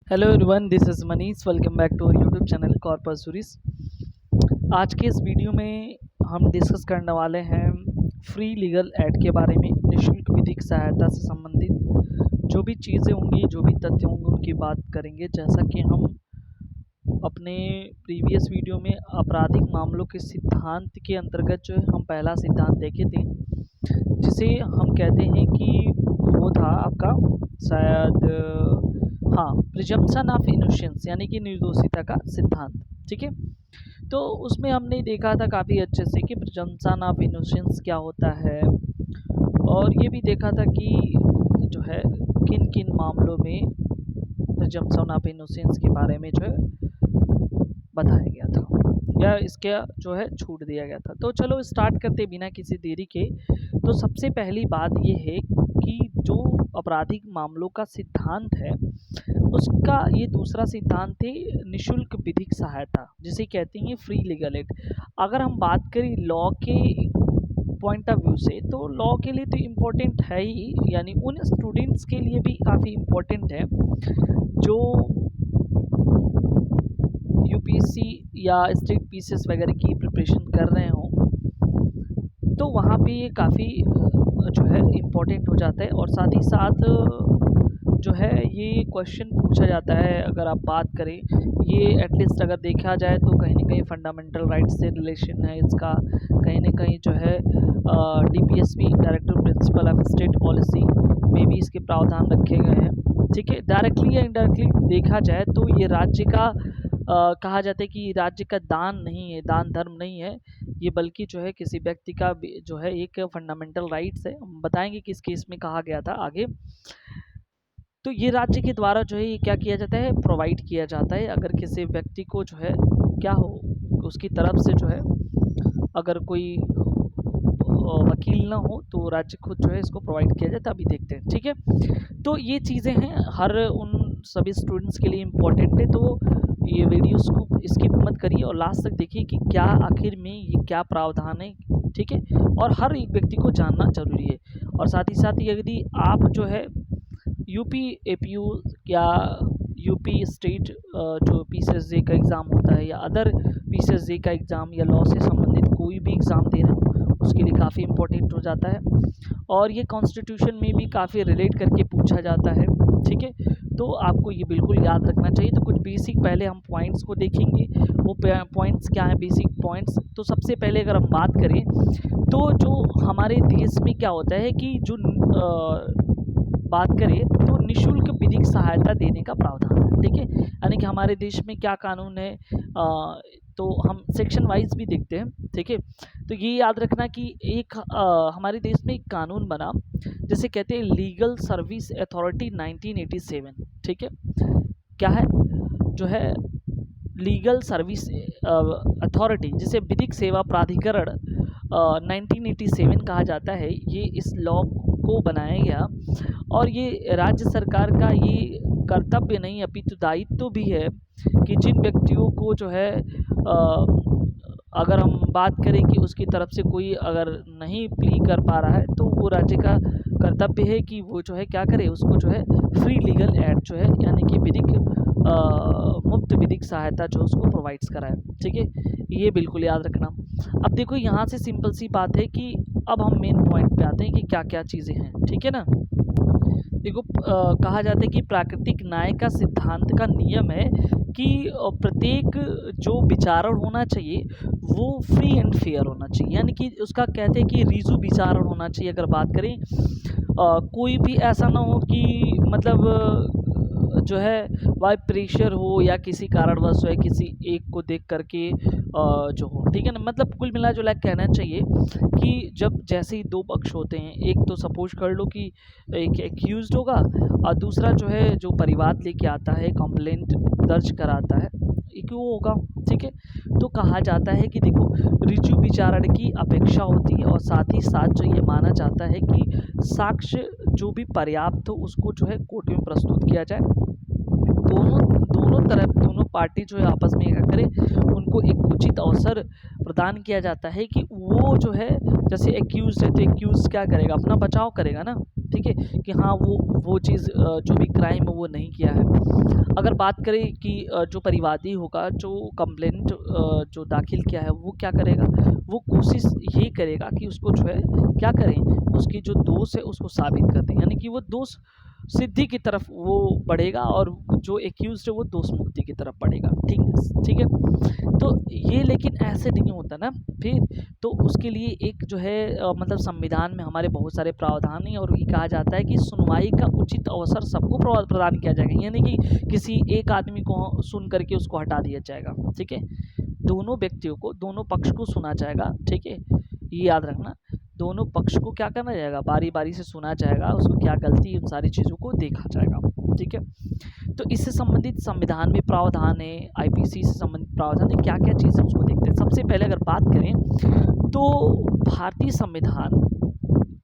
Hello everyone, this is Manish. Welcome back to our YouTube channel corpus series. आज के इस video में हम डिस्कस करने वाले हैं फ्री लीगल एड के बारे में। निःशुल्क विधिक सहायता से संबंधित जो भी चीज़ें होंगी, जो भी तथ्य होंगे, उनकी बात करेंगे। जैसा कि हम अपने प्रीवियस वीडियो में आपराधिक मामलों के सिद्धांत के अंतर्गत जो है हम पहला सिद्धांत देखे थे, जिसे हम कहते हैं कि वो था आपका शायद प्रिजम्पशन ऑफ इनोसेंस, यानी कि निर्दोषिता का सिद्धांत। ठीक है, तो उसमें हमने देखा था काफ़ी अच्छे से कि प्रिजम्पशन ऑफ इनोसेंस क्या होता है, और ये भी देखा था कि जो है किन किन मामलों में प्रिजम्पशन ऑफ इनोसेंस के बारे में जो है बताया गया था या इसका जो है छूट दिया गया था। तो चलो स्टार्ट करते बिना किसी देरी के। तो सबसे पहली बात ये है कि जो आपराधिक मामलों का सिद्धांत है, उसका ये दूसरा सिद्धांत है निःशुल्क विधिक सहायता, जिसे कहते हैं फ्री लीगल एड। अगर हम बात करें लॉ के पॉइंट ऑफ व्यू से, तो लॉ के लिए तो इम्पोर्टेंट है ही, यानी उन स्टूडेंट्स के लिए भी काफ़ी इम्पोर्टेंट है जो यूपीएससी या स्टेट पीसीएस वगैरह की प्रिपरेशन कर रहे हों, तो वहाँ पे ये काफ़ी जो है इम्पोर्टेंट हो जाता है। और साथ ही साथ जो है ये क्वेश्चन पूछा जाता है। अगर आप बात करें, ये एटलीस्ट अगर देखा जाए तो कहीं ना कहीं फंडामेंटल राइट्स से रिलेशन है इसका, कहीं ना कहीं जो है DPSP director principle of state policy में भी इसके प्रावधान रखे गए हैं। ठीक है, डायरेक्टली या इनडायरेक्टली देखा जाए तो ये राज्य का कहा जाता है कि राज्य का दान नहीं है, दान धर्म नहीं है ये, बल्कि जो है किसी व्यक्ति का जो है एक फंडामेंटल राइट्स है। हम बताएंगे किस केस में कहा गया था आगे। तो ये राज्य के द्वारा जो है ये क्या किया जाता है, प्रोवाइड किया जाता है। अगर किसी व्यक्ति को जो है क्या हो, उसकी तरफ से जो है अगर कोई वकील ना हो तो राज्य खुद जो है इसको प्रोवाइड किया जाता है। अभी देखते हैं। ठीक है, तो ये चीज़ें हैं, हर उन सभी स्टूडेंट्स के लिए इम्पोर्टेंट है। तो ये वीडियोस को स्किप मत करिए और लास्ट तक देखिए कि क्या आखिर में ये क्या प्रावधान है। ठीक है, और हर एक व्यक्ति को जानना जरूरी है। और साथ ही साथ यदि आप जो है यूपी एपीयू या यूपी स्टेट जो पीसीएसजे का एग्ज़ाम होता है या अदर पीसीएसजे का एग्ज़ाम या लॉ से संबंधित कोई भी एग्ज़ाम दे रहे हो, उसके लिए काफ़ी इम्पोर्टेंट हो जाता है। और ये कॉन्स्टिट्यूशन में भी काफ़ी रिलेट करके पूछा जाता है। ठीक है, तो आपको ये बिल्कुल याद रखना चाहिए। तो कुछ बेसिक पहले हम पॉइंट्स को देखेंगे। वो पॉइंट्स क्या हैं, बेसिक पॉइंट्स। तो सबसे पहले अगर हम बात करें तो जो हमारे देश में क्या होता है कि जो बात करें तो निःशुल्क विधिक सहायता देने का प्रावधान है। ठीक है, यानी कि हमारे देश में क्या कानून है, तो हम सेक्शन वाइज भी देखते हैं। ठीक है, तो ये याद रखना कि एक हमारे देश में एक कानून बना जिसे कहते हैं लीगल सर्विस अथॉरिटी 1987। ठीक है, क्या है, जो है लीगल सर्विस अथॉरिटी, जिसे विधिक सेवा प्राधिकरण 1987 कहा जाता है। ये इस लॉ को बनाया गया और ये राज्य सरकार का ये कर्तव्य नहीं अपितु दायित्व भी है कि जिन व्यक्तियों को जो है अगर हम बात करें कि उसकी तरफ से कोई अगर नहीं प्ली कर पा रहा है, तो वो राज्य का कर्तव्य है कि वो जो है क्या करे, उसको जो है फ्री लीगल एड जो है, यानी कि विधिक मुफ्त विधिक सहायता जो उसको प्रोवाइड्स कराए। ठीक है, ये बिल्कुल याद रखना। अब देखो यहाँ से सिंपल सी बात है कि अब हम मेन पॉइंट पे आते हैं कि क्या क्या चीज़ें हैं। ठीक है ना, देखो कहा जाता है कि प्राकृतिक न्याय का सिद्धांत का नियम है कि प्रत्येक जो विचारण होना चाहिए वो फ्री एंड फेयर होना चाहिए, यानी कि उसका कहते हैं कि रीजू विचारण होना चाहिए। अगर बात करें कोई भी ऐसा ना हो कि मतलब जो है वाई प्रेशर हो या किसी कारणवश है किसी एक को देख करके जो हो। ठीक है ना, मतलब कुल मिला जुला कहना चाहिए कि जब जैसे ही दो पक्ष होते हैं, एक तो सपोज कर लो कि एक एक्यूज्ड होगा और दूसरा जो है जो परिवाद लेके आता है, कंप्लेंट दर्ज कराता है, एक वो होगा। ठीक है, तो कहा जाता है कि देखो रिजु विचारण की अपेक्षा होती है और साथ ही साथ जो ये माना जाता है कि साक्ष्य जो भी पर्याप्त हो उसको जो है कोर्ट में प्रस्तुत किया जाए। दोनों तरफ दोनों पार्टी जो है आपस में क्या करे, उनको एक उचित अवसर प्रदान किया जाता है कि वो जो है जैसे एक्यूज है तो एक्यूज क्या करेगा, अपना बचाव करेगा ना। ठीक ठीक है, कि हाँ वो चीज़ जो भी क्राइम है वो नहीं किया है। अगर बात करें कि जो परिवादी होगा, जो कंप्लेंट जो दाखिल किया है वो क्या करेगा, वो कोशिश ये करेगा कि उसको जो है क्या करें, उसकी जो दोष है उसको साबित कर दें, यानी कि वो दोष सिद्धि की तरफ वो बढ़ेगा और जो एक्यूज्ड है वो दोष मुक्ति की तरफ बढ़ेगा। ठीक है। तो ये लेकिन ऐसे नहीं होता ना फिर, तो उसके लिए एक जो है मतलब संविधान में हमारे बहुत सारे प्रावधान हैं और ये कहा जाता है कि सुनवाई का उचित अवसर सबको प्रदान किया जाएगा, यानी कि किसी एक आदमी को सुन करके उसको हटा दिया जाएगा। ठीक है, दोनों व्यक्तियों को, दोनों पक्ष को सुना जाएगा। ठीक है, ये याद रखना, दोनों पक्ष को क्या करना जाएगा, बारी बारी से सुना जाएगा, उसको क्या गलती, उन सारी चीज़ों को देखा जाएगा। ठीक है, तो इससे संबंधित संविधान में प्रावधान है, आईपीसी से संबंधित प्रावधान है, क्या क्या चीज़ें उसको देखते हैं। सबसे पहले अगर बात करें तो भारतीय संविधान,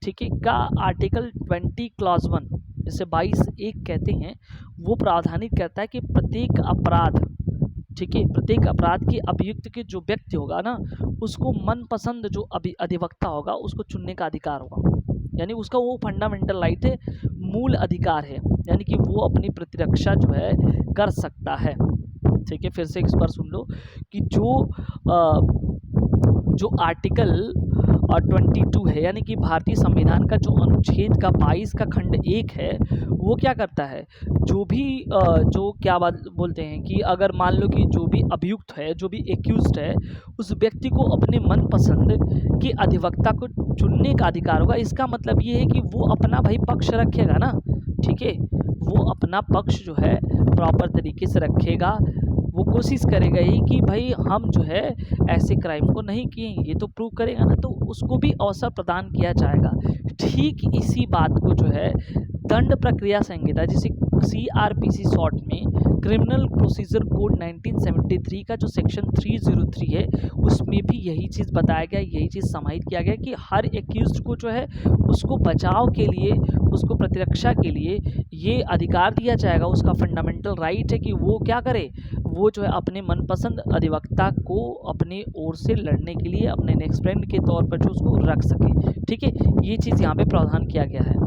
ठीक है, का आर्टिकल 20 क्लॉज 1 जिसे 22(1) कहते हैं, वो प्रावधानित करता है कि प्रत्येक अपराध, ठीक है, प्रत्येक अपराध के अभियुक्त के जो व्यक्ति होगा ना, उसको मनपसंद जो अधिवक्ता होगा उसको चुनने का अधिकार होगा, यानी उसका वो फंडामेंटल राइट है, मूल अधिकार है, यानी कि वो अपनी प्रतिरक्षा जो है कर सकता है। ठीक है, फिर से इस बार सुन लो कि जो आर्टिकल 22 है, यानी कि भारतीय संविधान का जो अनुच्छेद का 22 का खंड 1 है, वो क्या करता है, जो भी जो क्या बात बोलते हैं कि अगर मान लो कि जो भी अभियुक्त है, जो भी एक्यूज्ड है, उस व्यक्ति को अपने मनपसंद के अधिवक्ता को चुनने का अधिकार होगा। इसका मतलब ये है कि वो अपना भाई पक्ष रखेगा ना, ठीक है, वो अपना पक्ष जो है प्रॉपर तरीके से रखेगा, वो कोशिश करेगा ही कि भाई हम जो है ऐसे क्राइम को नहीं किए, ये तो प्रूव करेगा ना, तो उसको भी अवसर प्रदान किया जाएगा। ठीक इसी बात को जो है दंड प्रक्रिया संहिता, जिसे CRPC शॉर्ट में क्रिमिनल प्रोसीजर कोड 1973 का जो सेक्शन 303 है, उसमें भी यही चीज़ बताया गया, यही चीज़ समाहित किया गया कि हर एक्यूज्ड को जो है उसको बचाव के लिए, उसको प्रतिरक्षा के लिए ये अधिकार दिया जाएगा, उसका फंडामेंटल राइट है कि वो क्या करे, वो जो है अपने मनपसंद अधिवक्ता को अपनी ओर से लड़ने के लिए अपने नेक्स्ट फ्रेंड के तौर पर जो उसको रख सके। ठीक है, ये चीज़ यहाँ पे प्रावधान किया गया है।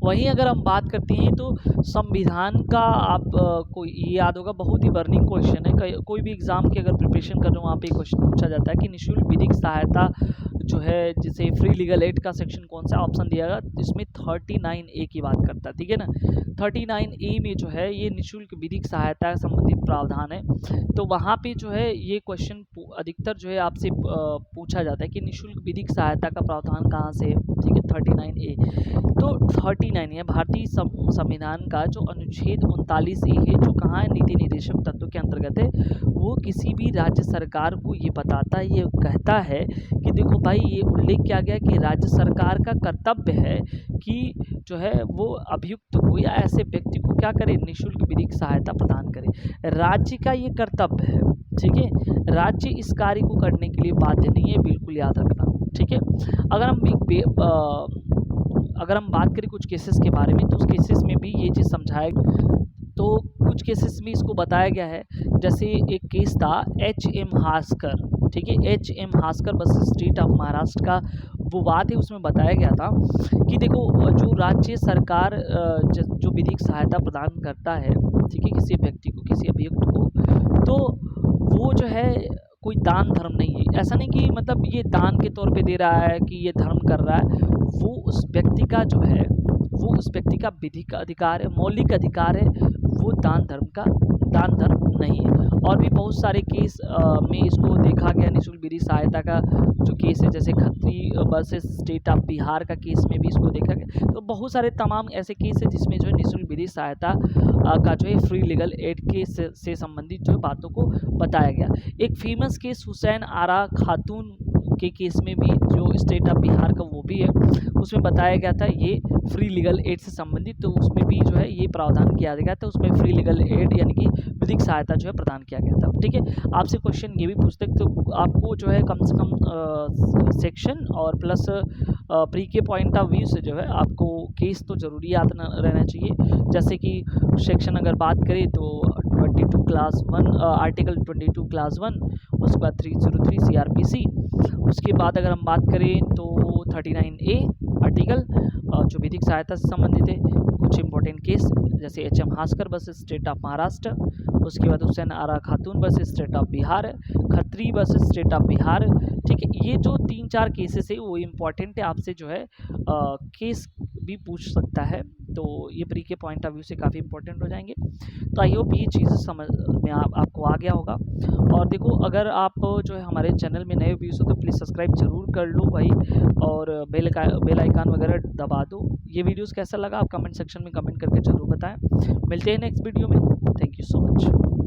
वहीं अगर हम बात करते हैं तो संविधान का को ये याद होगा, बहुत ही बर्निंग क्वेश्चन है, कोई भी एग्ज़ाम की अगर प्रिपरेशन कर रहे हो वहाँ पे क्वेश्चन पूछा जाता है कि निःशुल्क विधिक सहायता जो है, जिसे फ्री लीगल एड का सेक्शन कौन सा ऑप्शन दिया गया, इसमें 39A की बात करता है। ठीक है ना, 39A में जो है ये निःशुल्क विधिक सहायता संबंधित प्रावधान है, तो वहाँ पे जो है ये क्वेश्चन अधिकतर जो है आपसे पूछा जाता है कि निःशुल्क विधिक सहायता का प्रावधान कहाँ से है। ठीक है, 39A, तो 39 है भारतीय संविधान का जो अनुच्छेद 39A है, जो कहाँ है, नीति निर्देशक तत्व के अंतर्गत है। वो किसी भी राज्य सरकार को ये बताता है, ये कहता है कि देखो भाई, ये उल्लेख किया गया कि राज्य सरकार का कर्तव्य है कि जो है वो अभियुक्त को या ऐसे व्यक्ति को क्या करे, निःशुल्क विधिक सहायता प्रदान करे। राज्य का ये कर्तव्य है। ठीक है, राज्य इस कार्य को करने के लिए बाध्य नहीं है, बिल्कुल याद रखना। ठीक है, अगर हम बात करें कुछ केसेस के बारे में, तो उस केसेस में भी ये चीज़ समझाया, तो कुछ केसेस में इसको बताया गया है। जैसे एक केस था HM हास्कर, ठीक है, HM Haskar versus state of Maharashtra का वो बात है, उसमें बताया गया था कि देखो, जो राज्य सरकार जो विधिक सहायता प्रदान करता है, ठीक है, किसी व्यक्ति को, किसी अभियुक्त को, तो वो जो है कोई दान धर्म नहीं है। ऐसा नहीं कि मतलब ये दान के तौर पे दे रहा है कि ये धर्म कर रहा है, वो उस व्यक्ति का जो है, वो उस व्यक्ति का विधिक अधिकार है, मौलिक अधिकार है, वो दान धर्म नहीं है। और भी बहुत सारे केस में इसको देखा गया, निःशुल्क विधिक सहायता का जो केस है, जैसे Khatri versus state of Bihar का केस में भी इसको देखा गया। तो बहुत सारे तमाम ऐसे केस है जिसमें जो है निःशुल्क विधिक सहायता का जो है फ्री लीगल एड के से संबंधित जो है बातों को बताया गया। एक फेमस केस हुसैन आरा खातून के केस में भी, जो स्टेट ऑफ बिहार का वो भी है, उसमें बताया गया था ये फ्री लीगल एड से संबंधित, तो उसमें भी जो है ये प्रावधान किया गया था, उसमें फ्री लीगल एड यानी कि विधिक सहायता जो है प्रदान किया गया था। ठीक है, आपसे क्वेश्चन ये भी पूछते हैं, तो आपको जो है कम से कम सेक्शन और प्लस प्री के पॉइंट ऑफ व्यू से जो है आपको केस तो ज़रूरी याद रहना चाहिए। जैसे कि सेक्शन अगर बात करें तो 22 क्लास 1, आर्टिकल 22 क्लास 1, उसके बाद 303 CRPC, उसके बाद अगर हम बात करें तो 39A, लीगल जो विधिक सहायता से संबंधित है, कुछ इंपॉर्टेंट केस जैसे H M. Haskar versus state of Maharashtra, उसके बाद Hussain Ara Khatoon versus state of Bihar, Khatri versus state of Bihar. ठीक है, ये जो 3-4 केसेस है वो इम्पॉर्टेंट है, आपसे जो है केस भी पूछ सकता है, तो ये प्री के पॉइंट ऑफ व्यू से काफ़ी इंपॉर्टेंट हो जाएंगे। तो आई होप ये चीज़ समझ में आपको आ गया होगा। और देखो, अगर आप जो है हमारे चैनल में नए व्यूज़ हो तो प्लीज़ सब्सक्राइब जरूर कर लो भाई, और बेल आइकन वगैरह दबा दो। ये वीडियोस कैसा लगा आप कमेंट सेक्शन में कमेंट करके जरूर बताएं। मिलते हैं नेक्स्ट वीडियो में। Thank you so much.